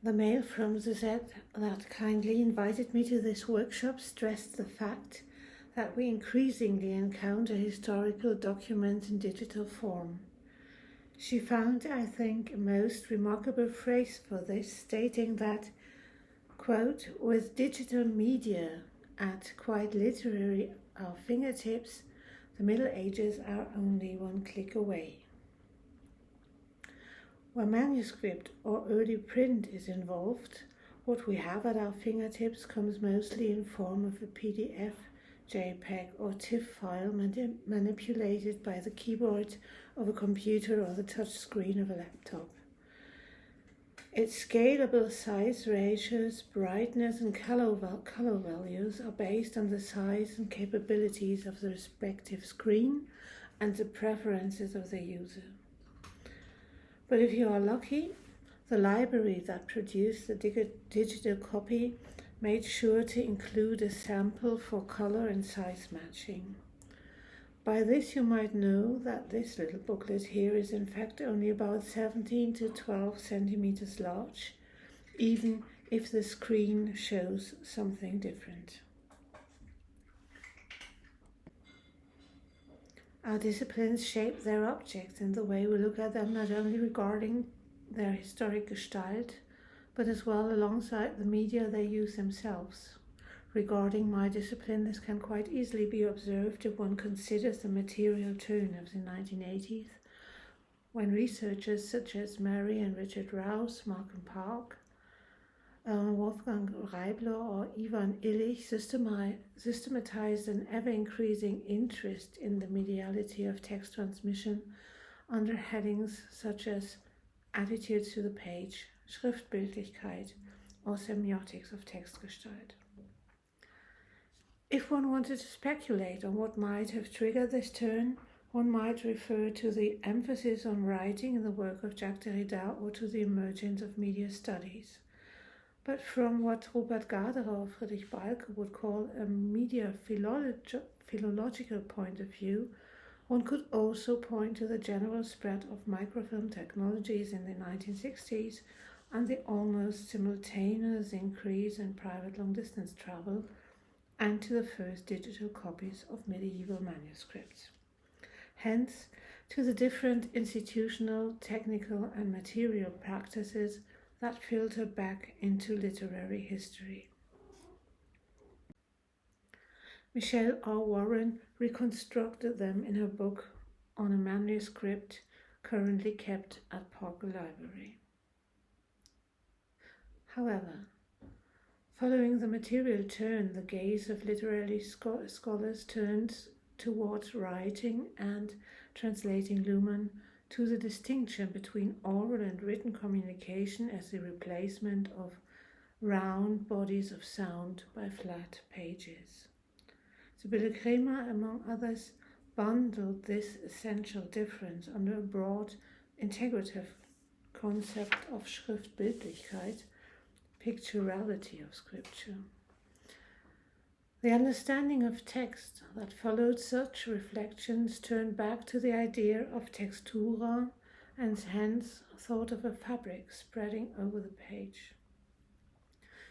The mail from Suzette that kindly invited me to this workshop stressed the fact that we increasingly encounter historical documents in digital form. She found, I think, a most remarkable phrase for this, stating that, quote, with digital media at quite literally our fingertips, the Middle Ages are only one click away. Where manuscript or early print is involved, what we have at our fingertips comes mostly in form of a PDF, JPEG or TIFF file manipulated by the keyboard of a computer or the touch screen of a laptop. Its scalable size ratios, brightness and color values are based on the size and capabilities of the respective screen and the preferences of the user. But if you are lucky, the library that produced the digital copy made sure to include a sample for color and size matching. By this you might know that this little booklet here is in fact only about 17 to 12 centimeters large, even if the screen shows something different. Our disciplines shape their objects and the way we look at them, not only regarding their historic gestalt, but as well alongside the media they use themselves. Regarding my discipline, this can quite easily be observed if one considers the material turn of the 1980s, when researchers such as Mary and Richard Rouse, Malcolm Park, Wolfgang Reibler or Ivan Illich systematized an ever-increasing interest in the mediality of text transmission under headings such as Attitudes to the Page, Schriftbildlichkeit, or Semiotics of Textgestalt. If one wanted to speculate on what might have triggered this turn, one might refer to the emphasis on writing in the work of Jacques Derrida or to the emergence of media studies. But from what Robert Gaderer or Friedrich Balke would call a media philological point of view, one could also point to the general spread of microfilm technologies in the 1960s and the almost simultaneous increase in private long-distance travel, and to the first digital copies of medieval manuscripts. Hence, to the different institutional, technical and material practices that filter back into literary history. Michelle R. Warren reconstructed them in her book on a manuscript currently kept at Parker Library. However, following the material turn, the gaze of literary scholars turns towards writing and translating Luhmann to the distinction between oral and written communication as the replacement of round bodies of sound by flat pages. Sibylle Kremer, among others, bundled this essential difference under a broad, integrative concept of Schriftbildlichkeit, picturality of scripture. The understanding of text that followed such reflections turned back to the idea of textura and hence thought of a fabric spreading over the page.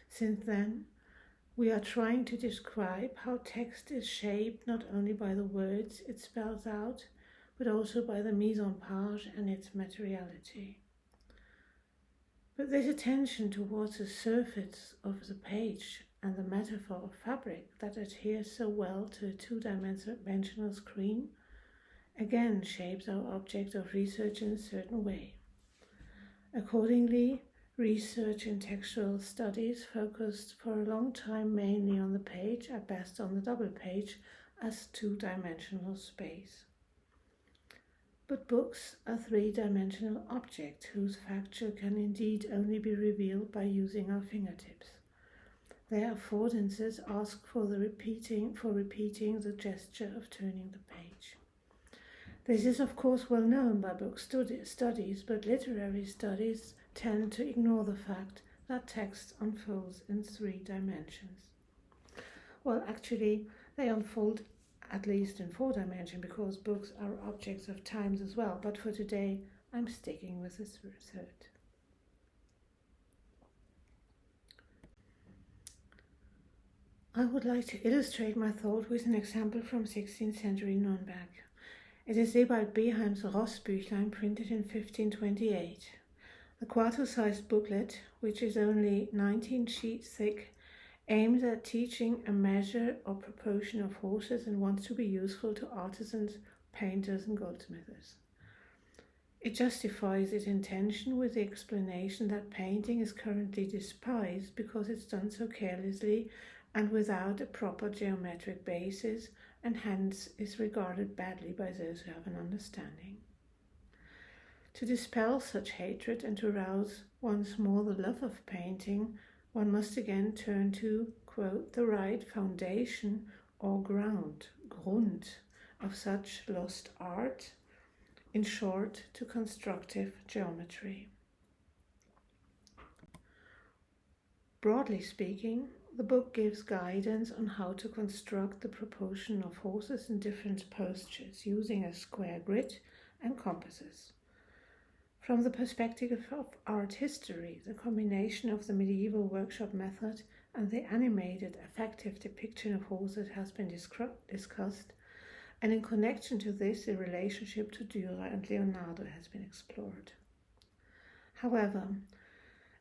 Since then, we are trying to describe how text is shaped not only by the words it spells out, but also by the mise en page and its materiality. But this attention towards the surface of the page and the metaphor of fabric that adheres so well to a two-dimensional screen again shapes our object of research in a certain way. Accordingly, research in textual studies focused for a long time mainly on the page, at best on the double page, as two-dimensional space. But books are three-dimensional objects whose facture can indeed only be revealed by using our fingertips. Their affordances ask for repeating the gesture of turning the page. This is of course well known by book studies, but literary studies tend to ignore the fact that text unfolds in three dimensions. Well, actually, they unfold at least in four dimensions because books are objects of times as well, but for today I'm sticking with the third. I would like to illustrate my thought with an example from 16th century Nürnberg. It is Sebald Beheim's Rossbüchlein, printed in 1528. The quarto-sized booklet, which is only 19 sheets thick, aims at teaching a measure or proportion of horses and wants to be useful to artisans, painters, and goldsmiths. It justifies its intention with the explanation that painting is currently despised because it's done so carelessly and without a proper geometric basis, and hence is regarded badly by those who have an understanding. To dispel such hatred and to rouse once more the love of painting, one must again turn to, quote, the right foundation or ground, Grund, of such lost art, in short, to constructive geometry. Broadly speaking, the book gives guidance on how to construct the proportion of horses in different postures using a square grid and compasses. From the perspective of art history, the combination of the medieval workshop method and the animated, effective depiction of horses has been discussed, and in connection to this, the relationship to Dürer and Leonardo has been explored. However,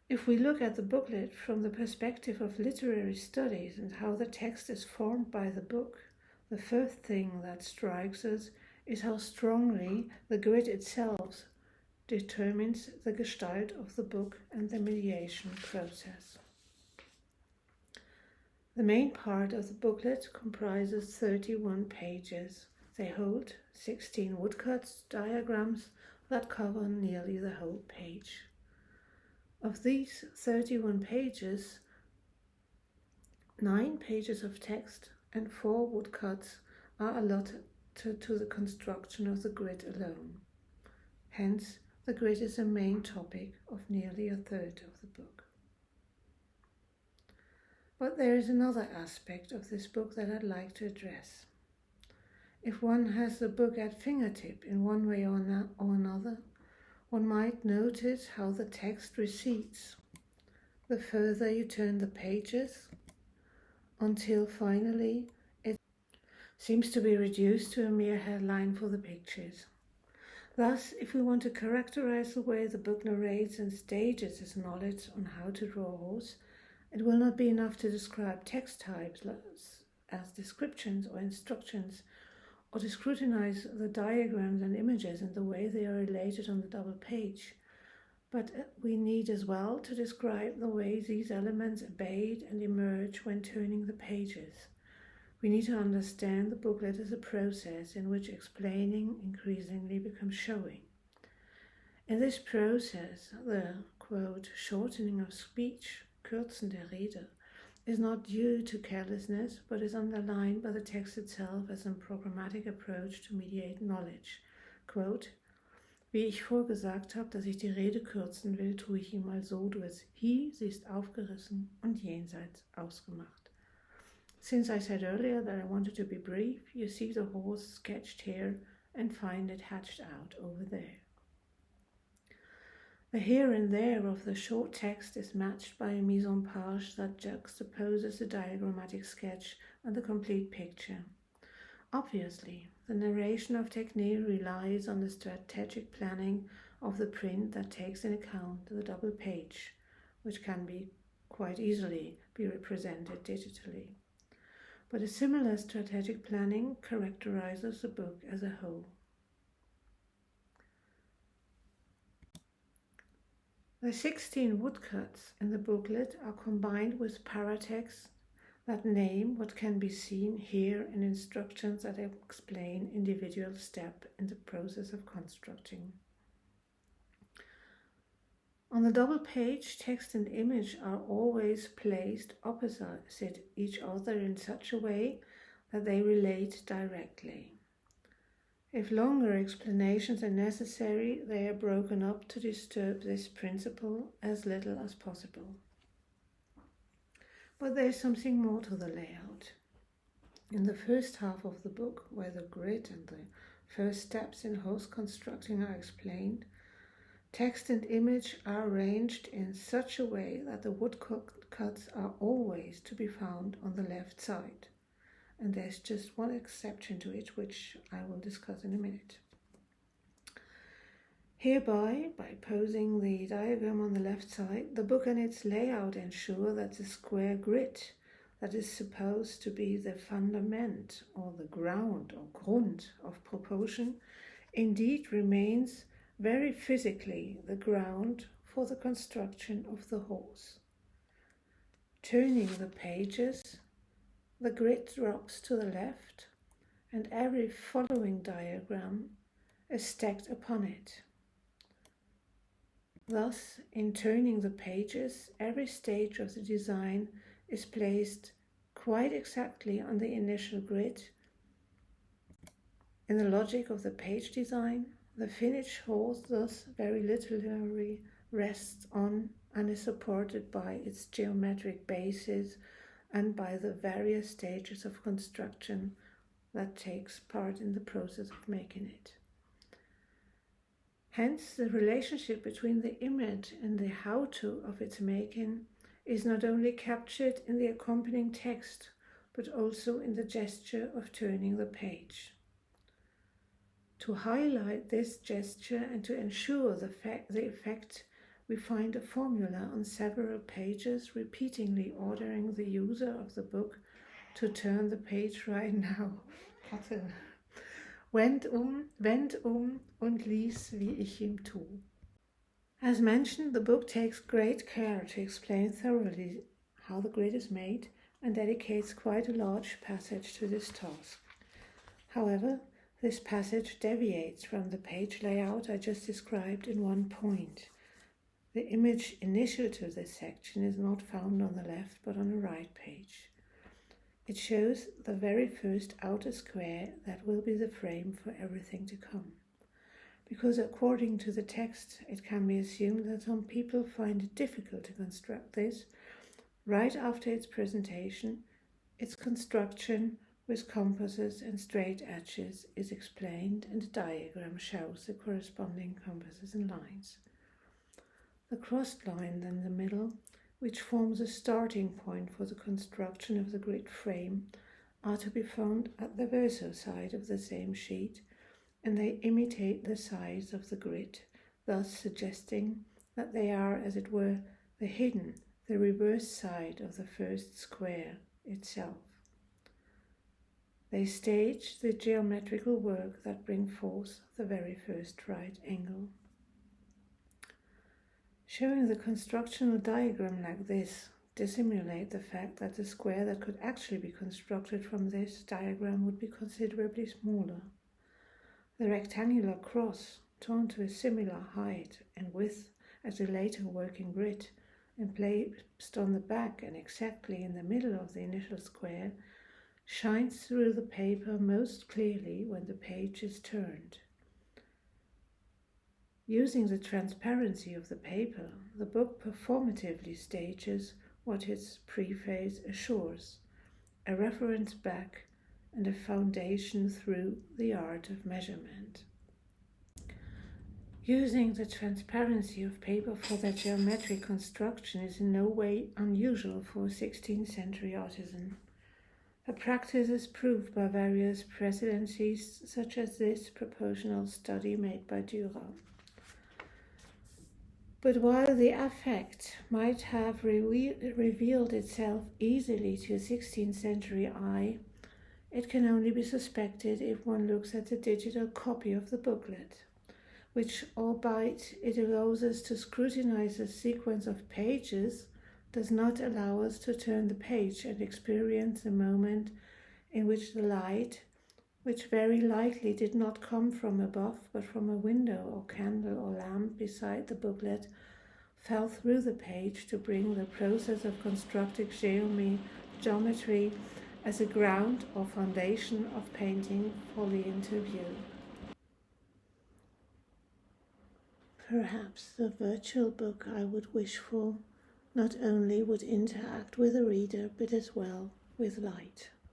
if we look at the booklet from the perspective of literary studies and how the text is formed by the book, the first thing that strikes us is how strongly the grid itself determines the gestalt of the book and the mediation process. The main part of the booklet comprises 31 pages. They hold 16 woodcuts, diagrams that cover nearly the whole page. Of these 31 pages, 9 pages of text and 4 woodcuts are allotted to the construction of the grid alone. Hence, the grid is a main topic of nearly a third of the book. But there is another aspect of this book that I'd like to address. If one has the book at fingertip in one way or another, one might notice how the text recedes the further you turn the pages, until finally it seems to be reduced to a mere headline for the pictures. Thus, if we want to characterize the way the book narrates and stages its knowledge on how to draw a horse, it will not be enough to describe text types as descriptions or instructions, or to scrutinize the diagrams and images and the way they are related on the double page. But we need as well to describe the way these elements abate and emerge when turning the pages. We need to understand the booklet as a process in which explaining increasingly becomes showing. In this process, the, quote, shortening of speech, Kürzen der Rede, is not due to carelessness, but is underlined by the text itself as a programmatic approach to mediate knowledge. Quote, wie ich vorgesagt habe, dass ich die Rede kürzen will, tue ich ihm mal so, du es hi, sie ist aufgerissen und jenseits ausgemacht. Since I said earlier that I wanted to be brief, you see the horse sketched here and find it hatched out over there. The here and there of the short text is matched by a mise-en-page that juxtaposes the diagrammatic sketch and the complete picture. Obviously, the narration of technique relies on the strategic planning of the print that takes in account the double page, which can be quite easily be represented digitally. But a similar strategic planning characterizes the book as a whole. The 16 woodcuts in the booklet are combined with paratext that name what can be seen here and instructions that explain individual step in the process of constructing. On the double page, text and image are always placed opposite each other in such a way that they relate directly. If longer explanations are necessary, they are broken up to disturb this principle as little as possible. But there is something more to the layout. In the first half of the book, where the grid and the first steps in horse constructing are explained, Text and image are arranged in such a way that the woodcuts are always to be found on the left side. And there's just one exception to it, which I will discuss in a minute. Hereby, by posing the diagram on the left side, the book and its layout ensure that the square grid that is supposed to be the fundament or the ground or Grund of proportion indeed remains very physically the ground for the construction of the horse. Turning the pages, the grid drops to the left and every following diagram is stacked upon it. Thus, in turning the pages, every stage of the design is placed quite exactly on the initial grid. In the logic of the page design, the finished horse thus very literally rests on and is supported by its geometric basis and by the various stages of construction that takes part in the process of making it. Hence, the relationship between the image and the how-to of its making is not only captured in the accompanying text, but also in the gesture of turning the page. To highlight this gesture and to ensure the effect, we find a formula on several pages repeatedly ordering the user of the book to turn the page right now. Wend und lies, wie ich ihm tu. As mentioned, the book takes great care to explain thoroughly how the grid is made and dedicates quite a large passage to this task. However, this passage deviates from the page layout I just described in one point. The image initial to this section is not found on the left but on the right page. It shows the very first outer square that will be the frame for everything to come. Because according to the text, it can be assumed that some people find it difficult to construct this, right after its presentation, its construction with compasses and straight edges is explained and a diagram shows the corresponding compasses and lines. The crossed line in the middle, which forms a starting point for the construction of the grid frame, are to be found at the verso side of the same sheet, and they imitate the size of the grid, thus suggesting that they are, as it were, the reverse side of the first square itself. They stage the geometrical work that bring forth the very first right angle. Showing the constructional diagram like this dissimulate the fact that the square that could actually be constructed from this diagram would be considerably smaller. The rectangular cross, torn to a similar height and width as the later working grid, and placed on the back and exactly in the middle of the initial square, shines through the paper most clearly when the page is turned. Using the transparency of the paper, the book performatively stages what its preface assures, a reference back and a foundation through the art of measurement. Using the transparency of paper for their geometric construction is in no way unusual for a 16th century artisan. A practice is proved by various precedences, such as this proportional study made by Dürer. But while the effect might have revealed itself easily to a 16th century eye, it can only be suspected if one looks at the digital copy of the booklet, which, albeit it allows us to scrutinize a sequence of pages, does not allow us to turn the page and experience the moment in which the light, which very likely did not come from above but from a window or candle or lamp beside the booklet, fell through the page to bring the process of constructing geometry as a ground or foundation of painting fully into view. Perhaps the virtual book I would wish for not only would interact with the reader, but as well with light.